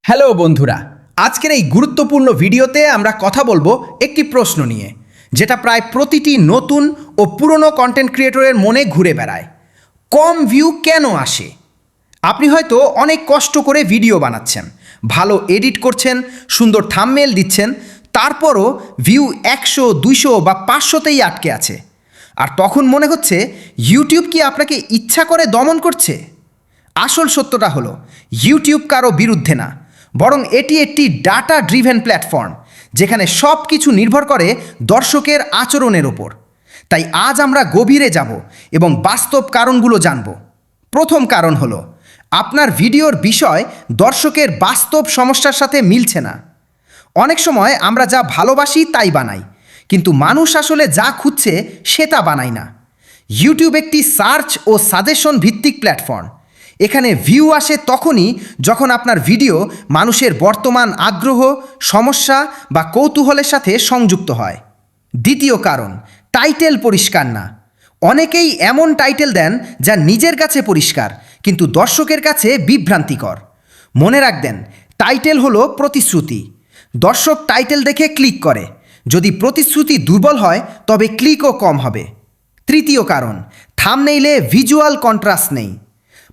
Hello বন্ধুরা, আজকের এই গুরুত্বপূর্ণ ভিডিওতে আমরা কথা বলবো একটি প্রশ্ন নিয়ে, যেটা প্রায় প্রতিটি নতুন ও পুরনো কন্টেন্ট ক্রিয়েটরের মনে ঘুরে বেড়ায়। কম ভিউ কেন আসে? আপনি হয়তো অনেক কষ্ট করে ভিডিও বানাচ্ছেন, ভালো এডিট করছেন, সুন্দর থাম্বনেল দিচ্ছেন, তারপরও ভিউ 100, 200 বা 500তেই আটকে আছে। আর তখন মনে হচ্ছে ইউটিউব কি আপনাকে ইচ্ছা করে দমন করছে? আসল সত্যটা হলো, ইউটিউব কারো বিরুদ্ধে না, বরং এটি একটি ডাটা ড্রিভেন প্ল্যাটফর্ম, যেখানে সব কিছু নির্ভর করে দর্শকের আচরণের ওপর। তাই আজ আমরা গভীরে যাব এবং বাস্তব কারণগুলো জানব। প্রথম কারণ হলো, আপনার ভিডিওর বিষয় দর্শকের বাস্তব সমস্যার সাথে মিলছে না। অনেক সময় আমরা যা ভালোবাসি তাই বানাই, কিন্তু মানুষ আসলে যা খুঁজছে সেটা বানায় না। ইউটিউব একটি সার্চ ও সাজেশন ভিত্তিক প্ল্যাটফর্ম। এখানে ভিউ আসে তখনই যখন আপনার ভিডিও মানুষের বর্তমান আগ্রহ, সমস্যা বা কৌতূহলের সাথে সংযুক্ত হয়। দ্বিতীয় কারণ, টাইটেল পরিষ্কার না। অনেকেই এমন টাইটেল দেন যা নিজের কাছে পরিষ্কার, কিন্তু দর্শকের কাছে বিভ্রান্তিকর। মনে রাখবেন, টাইটেল হলো প্রতিশ্রুতি। দর্শক টাইটেল দেখে ক্লিক করে। যদি প্রতিশ্রুতি দুর্বল হয় তবে ক্লিকও কম হবে। তৃতীয় কারণ, থাম্বনেইলে ভিজুয়াল কন্ট্রাস্ট নেই।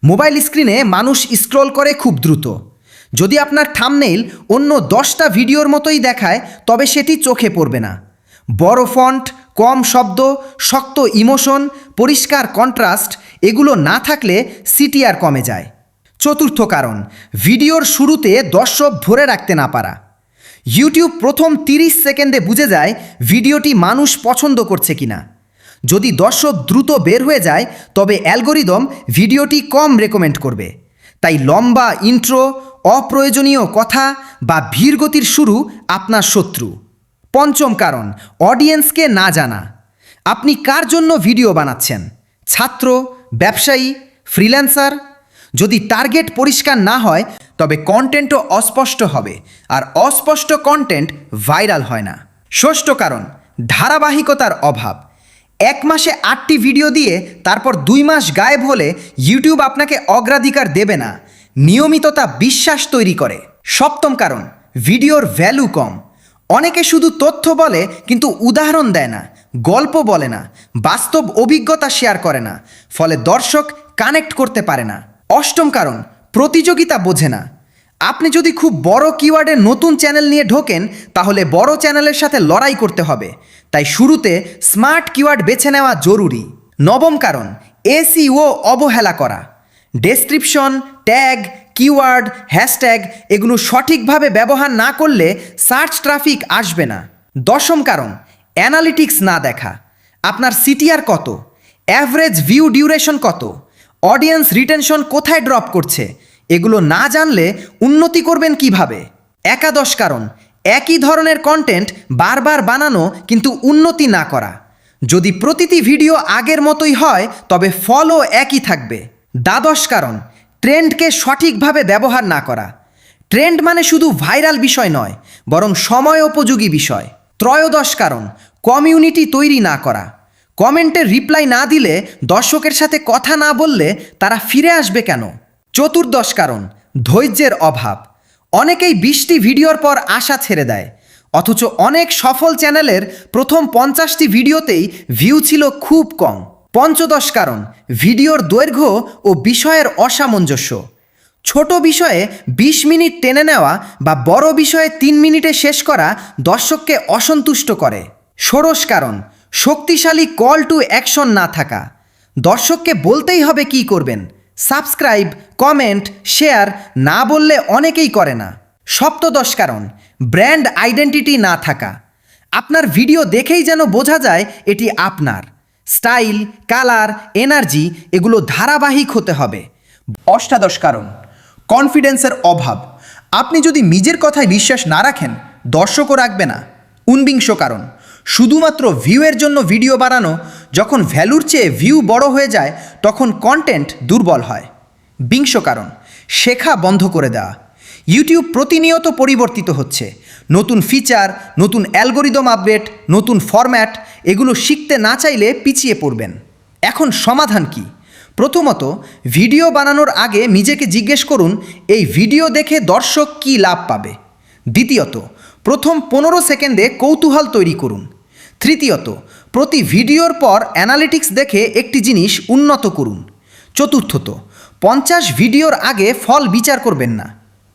মোবাইল স্ক্রিনে মানুষ স্ক্রল করে খুব দ্রুত। যদি আপনার থাম্বনেইল অন্য 10টা ভিডিওর মতোই দেখায় তবে সেটি চোখে পড়বে না। বড় ফন্ট, কম শব্দ, শক্ত ইমোশন, পরিষ্কার কন্ট্রাস্ট এগুলো না থাকলে সিটিআর কমে যায়। চতুর্থ কারণ, ভিডিওর শুরুতে দর্শক ধরে রাখতে না পারা। ইউটিউব প্রথম 30 সেকেন্ডে বুঝে যায় ভিডিওটি মানুষ পছন্দ করছে কিনা। যদি দর্শক দ্রুত বের হয়ে যায় তবে অ্যালগোরিদম ভিডিওটি কম রেকমেন্ড করবে। তাই লম্বা ইন্ট্রো, অপ্রয়োজনীয় কথা বা ধীর গতির শুরু আপনার শত্রু। পঞ্চম কারণ, অডিয়েন্সকে না জানা। আপনি কার জন্য ভিডিও বানাচ্ছেন? ছাত্র, ব্যবসায়ী, ফ্রিল্যান্সার? যদি টার্গেট পরিষ্কার না হয় তবে কন্টেন্টও অস্পষ্ট হবে, আর অস্পষ্ট কন্টেন্ট ভাইরাল হয় না। ষষ্ঠ কারণ, ধারাবাহিকতার অভাব। 1 মাসে 8টি ভিডিও দিয়ে তারপর 2 মাস গায়েব হলে ইউটিউব আপনাকে অগ্রাধিকার দেবে না। নিয়মিততা বিশ্বাস তৈরি করে। সপ্তম কারণ, ভিডিওর ভ্যালু কম। অনেকে শুধু তথ্য বলে কিন্তু উদাহরণ দেয় না, গল্প বলে না, বাস্তব অভিজ্ঞতা শেয়ার করে না, ফলে দর্শক কানেক্ট করতে পারে না। অষ্টম কারণ, প্রতিযোগিতা বোঝে না। আপনি যদি খুব বড় কিওয়ার্ডে নতুন চ্যানেল নিয়ে ঢোকেন তাহলে বড় চ্যানেলের সাথে লড়াই করতে হবে। তাই শুরুতে স্মার্ট কিওয়ার্ড বেছে নেওয়া জরুরি। নবম কারণ, এসইও অবহেলা করা। ডেসক্রিপশন, ট্যাগ, কিওয়ার্ড, হ্যাশট্যাগ এগুলো সঠিকভাবে ব্যবহার না করলে সার্চ ট্রাফিক আসবে না। দশম কারণ, অ্যানালিটিক্স না দেখা। আপনার সিটিআর কত, অ্যাভারেজ ভিউ ডিউরেশন কত, অডিয়েন্স রিটেনশন কোথায় ড্রপ করছে, এগুলো না জানলে উন্নতি করবেন কিভাবে? একাদশ কারণ, একই ধরনের কন্টেন্ট বারবার বানানো কিন্তু উন্নতি না করা। যদি প্রতিটি ভিডিও আগের মতোই হয় তবে ফলও একই থাকবে। দ্বাদশ কারণ, ট্রেন্ডকে সঠিকভাবে ব্যবহার না করা। ট্রেন্ড মানে শুধু ভাইরাল বিষয় নয়, বরং সময় উপযোগী বিষয়। ত্রয়োদশ কারণ, কমিউনিটি তৈরি না করা। কমেন্টে রিপ্লাই না দিলে, দর্শকের সাথে কথা না বললে তারা ফিরে আসবে কেন? চতুর্দশ কারণ, ধৈর্যের অভাব। অনেকেই 20টি ভিডিওর পর আশা ছেড়ে দেয়, অথচ অনেক সফল চ্যানেলের প্রথম 50টি ভিডিওতেই ভিউ ছিল খুব কম। পঞ্চদশ কারণ, ভিডিওর দৈর্ঘ্য ও বিষয়ের অসামঞ্জস্য। ছোট বিষয়ে 20 মিনিট টেনে নেওয়া বা বড় বিষয়ে 3 মিনিটে শেষ করা দর্শককে অসন্তুষ্ট করে। ষোড়শ কারণ, শক্তিশালী কল টু অ্যাকশন না থাকা। দর্শককে বলতেই হবে কি করবেন। সাবস্ক্রাইব, কমেন্ট, শেয়ার না বললে অনেকেই করে না। সপ্তদশ কারণ, ব্র্যান্ড আইডেন্টিটি না থাকা। আপনার ভিডিও দেখেই যেন বোঝা যায় এটি আপনার। স্টাইল, কালার, এনার্জি এগুলো ধারাবাহিক হতে হবে। অষ্টাদশ কারণ, কনফিডেন্সের অভাব। আপনি যদি নিজের কথায় বিশ্বাস না রাখেন, দর্শকও রাখবে না। ঊনবিংশ কারণ, শুধুমাত্র ভিউয়ের জন্য ভিডিও বানানো। যখন ভ্যালুর চেয়ে ভিউ বড় হয়ে যায় তখন কন্টেন্ট দুর্বল হয়। বিংশ কারণ, শেখা বন্ধ করে দেওয়া। ইউটিউব প্রতিনিয়ত পরিবর্তিত হচ্ছে। নতুন ফিচার, নতুন অ্যালগোরিদম আপডেট, নতুন ফরম্যাট, এগুলো শিখতে না চাইলে পিছিয়ে পড়বেন। এখন সমাধান কি? প্রথমত, ভিডিও বানানোর আগে নিজেকে জিজ্ঞেস করুন এই ভিডিও দেখে দর্শক কী লাভ পাবে। দ্বিতীয়ত, প্রথম 15 সেকেন্ডে কৌতূহল তৈরি করুন। তৃতীয়ত, প্রতি ভিডিওর পর অ্যানালিটিক্স দেখে একটি জিনিস উন্নত করুন। চতুর্থত, 50 ভিডিওর আগে ফল বিচার করবেন না।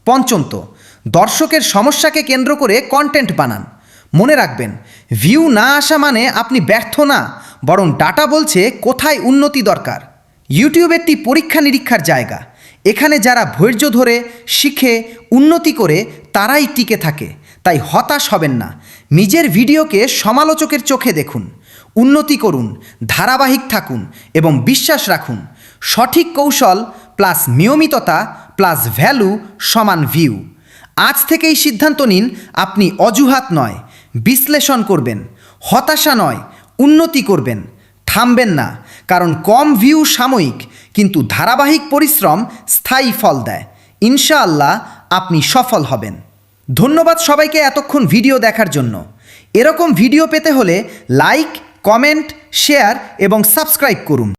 পঞ্চমত, দর্শকের সমস্যাকে কেন্দ্র করে কন্টেন্ট বানান। মনে রাখবেন, ভিউ না আসা মানে আপনি ব্যর্থ না, বরং ডাটা বলছে কোথায় উন্নতি দরকার। ইউটিউব একটি পরীক্ষা নিরীক্ষার জায়গা। এখানে যারা ধৈর্য ধরে শিখে উন্নতি করে তারাই টিকে থাকে। তাই হতাশ হবেন না, নিজের ভিডিওকে সমালোচকের চোখে দেখুন, উন্নতি করুন, ধারাবাহিক থাকুন এবং বিশ্বাস রাখুন। সঠিক কৌশল প্লাস নিয়মিততা প্লাস ভ্যালু সমান ভিউ। আজ থেকেই সিদ্ধান্ত নিন, আপনি অজুহাত নয় বিশ্লেষণ করবেন, হতাশা নয় উন্নতি করবেন। থামবেন না, কারণ কম ভিউ সাময়িক, কিন্তু ধারাবাহিক পরিশ্রম স্থায়ী ফল দেয়। ইনশাআল্লাহ আপনি সফল হবেন। ধন্যবাদ সবাইকে এতক্ষণ ভিডিও দেখার জন্য। এরকম ভিডিও পেতে হলে লাইক, কমেন্ট, শেয়ার এবং সাবস্ক্রাইব করুন।